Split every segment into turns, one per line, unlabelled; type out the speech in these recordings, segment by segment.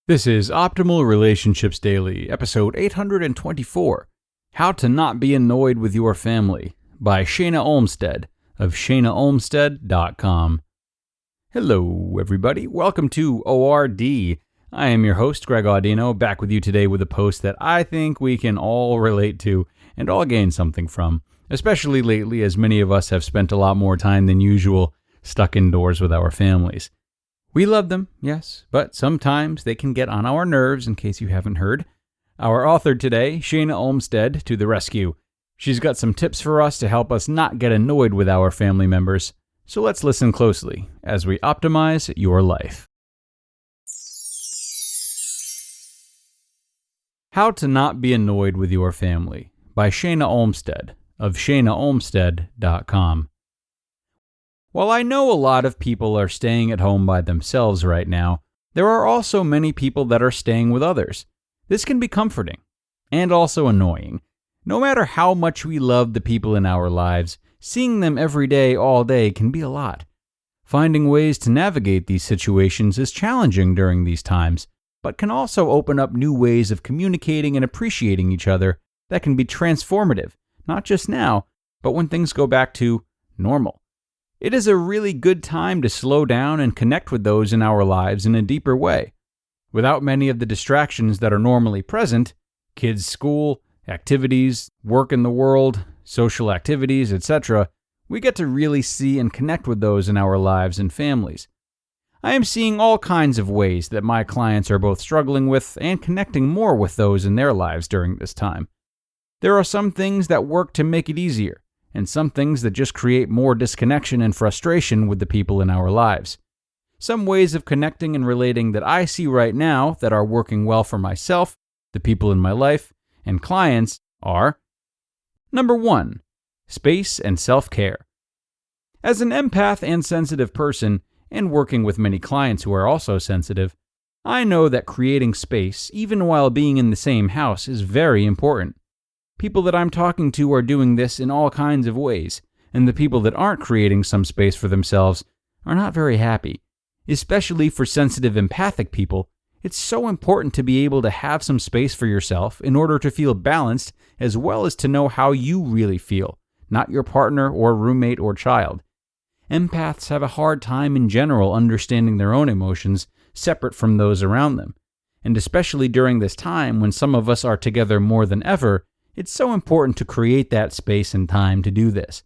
This is Optimal Relationships Daily, episode 824, How to Not Be Annoyed with Your Family, by Shana Olmstead of shanaolmstead.com. Hello, everybody. Welcome to ORD. I am your host, Greg Audino, back with you today with a post that I think we can all relate to and all gain something from, especially lately as many of us have spent a lot more time than usual stuck indoors with our families. We love them, yes, but sometimes they can get on our nerves, in case you haven't heard. Our author today, Shana Olmstead, to the rescue. She's got some tips for us to help us not get annoyed with our family members. So let's listen closely as we optimize your life. How to Not Be Annoyed with Your Family, by Shana Olmstead of shanaolmstead.com. While I know a lot of people are staying at home by themselves right now, there are also many people that are staying with others. This can be comforting and also annoying. No matter how much we love the people in our lives, seeing them every day, all day can be a lot. Finding ways to navigate these situations is challenging during these times, but can also open up new ways of communicating and appreciating each other that can be transformative, not just now, but when things go back to normal. It is a really good time to slow down and connect with those in our lives in a deeper way. Without many of the distractions that are normally present, kids' school, activities, work in the world, social activities, etc., we get to really see and connect with those in our lives and families. I am seeing all kinds of ways that my clients are both struggling with and connecting more with those in their lives during this time. There are some things that work to make it easier, and some things that just create more disconnection and frustration with the people in our lives. Some ways of connecting and relating that I see right now that are working well for myself, the people in my life, and clients are: Number 1, space and self-care. As an empath and sensitive person, and working with many clients who are also sensitive, I know that creating space, even while being in the same house, is very important. People that I'm talking to are doing this in all kinds of ways, and the people that aren't creating some space for themselves are not very happy. Especially for sensitive, empathic people, it's so important to be able to have some space for yourself in order to feel balanced, as well as to know how you really feel, not your partner or roommate or child. Empaths have a hard time in general understanding their own emotions separate from those around them, and especially during this time when some of us are together more than ever, it's so important to create that space and time to do this.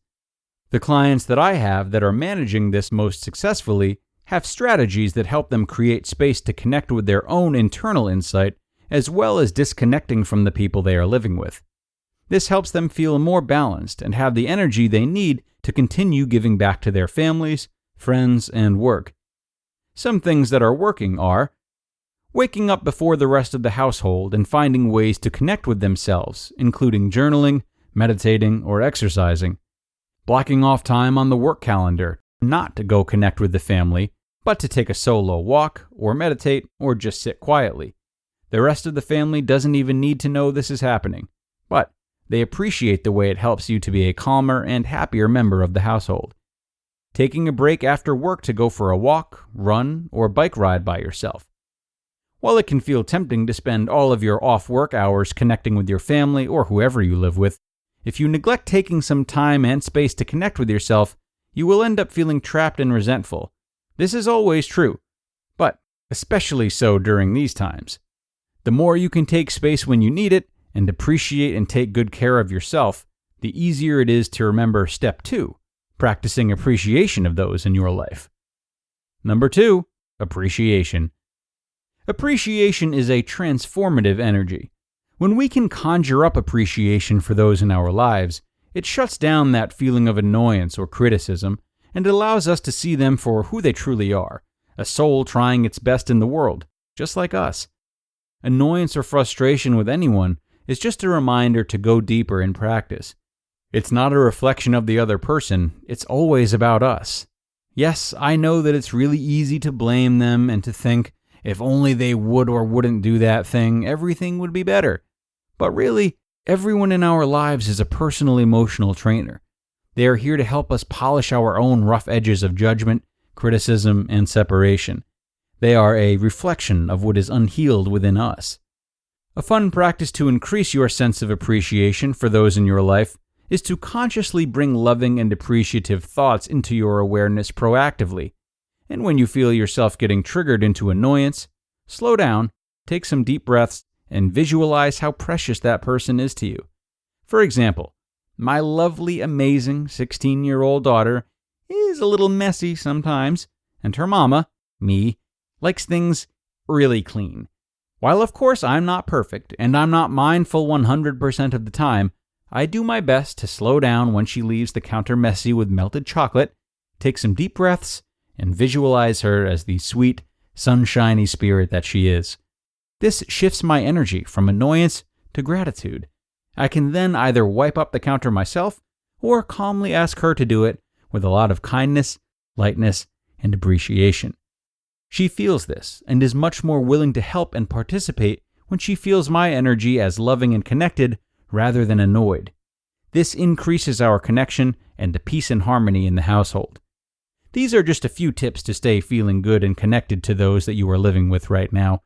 The clients that I have that are managing this most successfully have strategies that help them create space to connect with their own internal insight, as well as disconnecting from the people they are living with. This helps them feel more balanced and have the energy they need to continue giving back to their families, friends, and work. Some things that are working are waking up before the rest of the household and finding ways to connect with themselves, including journaling, meditating, or exercising. Blocking off time on the work calendar, not to go connect with the family, but to take a solo walk, or meditate, or just sit quietly. The rest of the family doesn't even need to know this is happening, but they appreciate the way it helps you to be a calmer and happier member of the household. Taking a break after work to go for a walk, run, or bike ride by yourself. While it can feel tempting to spend all of your off-work hours connecting with your family or whoever you live with, if you neglect taking some time and space to connect with yourself, you will end up feeling trapped and resentful. This is always true, but especially so during these times. The more you can take space when you need it and appreciate and take good care of yourself, the easier it is to remember step 2, practicing appreciation of those in your life. Number 2, appreciation. Appreciation is a transformative energy. When we can conjure up appreciation for those in our lives, it shuts down that feeling of annoyance or criticism and allows us to see them for who they truly are, a soul trying its best in the world, just like us. Annoyance or frustration with anyone is just a reminder to go deeper in practice. It's not a reflection of the other person, it's always about us. Yes, I know that it's really easy to blame them and to think, if only they would or wouldn't do that thing, everything would be better. But really, everyone in our lives is a personal emotional trainer. They are here to help us polish our own rough edges of judgment, criticism, and separation. They are a reflection of what is unhealed within us. A fun practice to increase your sense of appreciation for those in your life is to consciously bring loving and appreciative thoughts into your awareness proactively. And when you feel yourself getting triggered into annoyance, slow down, take some deep breaths, and visualize how precious that person is to you. For example, my lovely, amazing 16-year-old daughter is a little messy sometimes, and her mama, me, likes things really clean. While of course I'm not perfect, and I'm not mindful 100% of the time, I do my best to slow down when she leaves the counter messy with melted chocolate, take some deep breaths, and visualize her as the sweet, sunshiny spirit that she is. This shifts my energy from annoyance to gratitude. I can then either wipe up the counter myself or calmly ask her to do it with a lot of kindness, lightness, and appreciation. She feels this and is much more willing to help and participate when she feels my energy as loving and connected rather than annoyed. This increases our connection and the peace and harmony in the household. These are just a few tips to stay feeling good and connected to those that you are living with right now.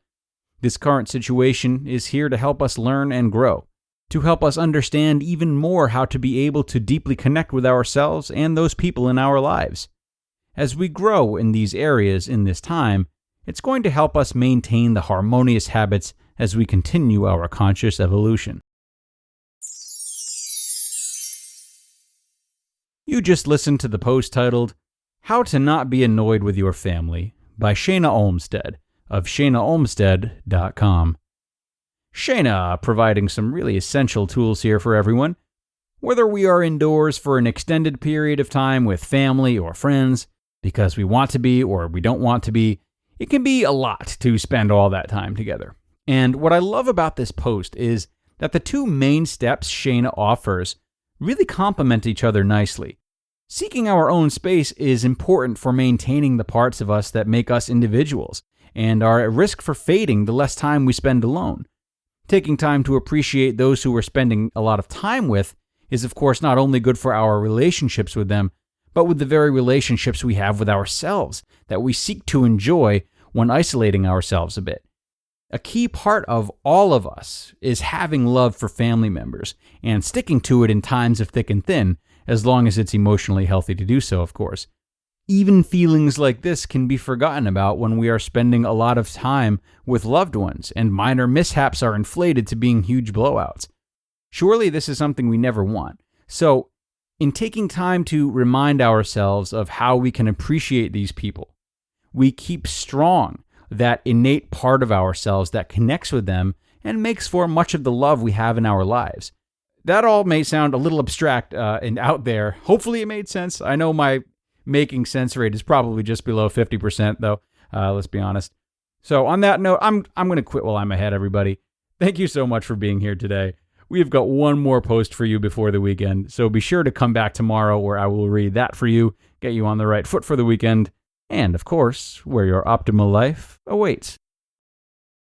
This current situation is here to help us learn and grow, to help us understand even more how to be able to deeply connect with ourselves and those people in our lives. As we grow in these areas in this time, it's going to help us maintain the harmonious habits as we continue our conscious evolution. You just listened to the post titled, How to Not Be Annoyed with Your Family by Shana Olmstead of shanaolmstead.com. Shana providing some really essential tools here for everyone. Whether we are indoors for an extended period of time with family or friends, because we want to be or we don't want to be, it can be a lot to spend all that time together. And what I love about this post is that the two main steps Shana offers really complement each other nicely. Seeking our own space is important for maintaining the parts of us that make us individuals and are at risk for fading the less time we spend alone. Taking time to appreciate those who we're spending a lot of time with is of course not only good for our relationships with them, but with the very relationships we have with ourselves that we seek to enjoy when isolating ourselves a bit. A key part of all of us is having love for family members and sticking to it in times of thick and thin, as long as it's emotionally healthy to do so, of course. Even feelings like this can be forgotten about when we are spending a lot of time with loved ones and minor mishaps are inflated to being huge blowouts. Surely this is something we never want. So, in taking time to remind ourselves of how we can appreciate these people, we keep strong that innate part of ourselves that connects with them and makes for much of the love we have in our lives. That all may sound a little abstract and out there. Hopefully it made sense. I know my making sense rate is probably just below 50% though, let's be honest. So on that note, I'm going to quit while I'm ahead, everybody. Thank you so much for being here today. We've got one more post for you before the weekend, so be sure to come back tomorrow where I will read that for you, get you on the right foot for the weekend, and of course, where your optimal life awaits.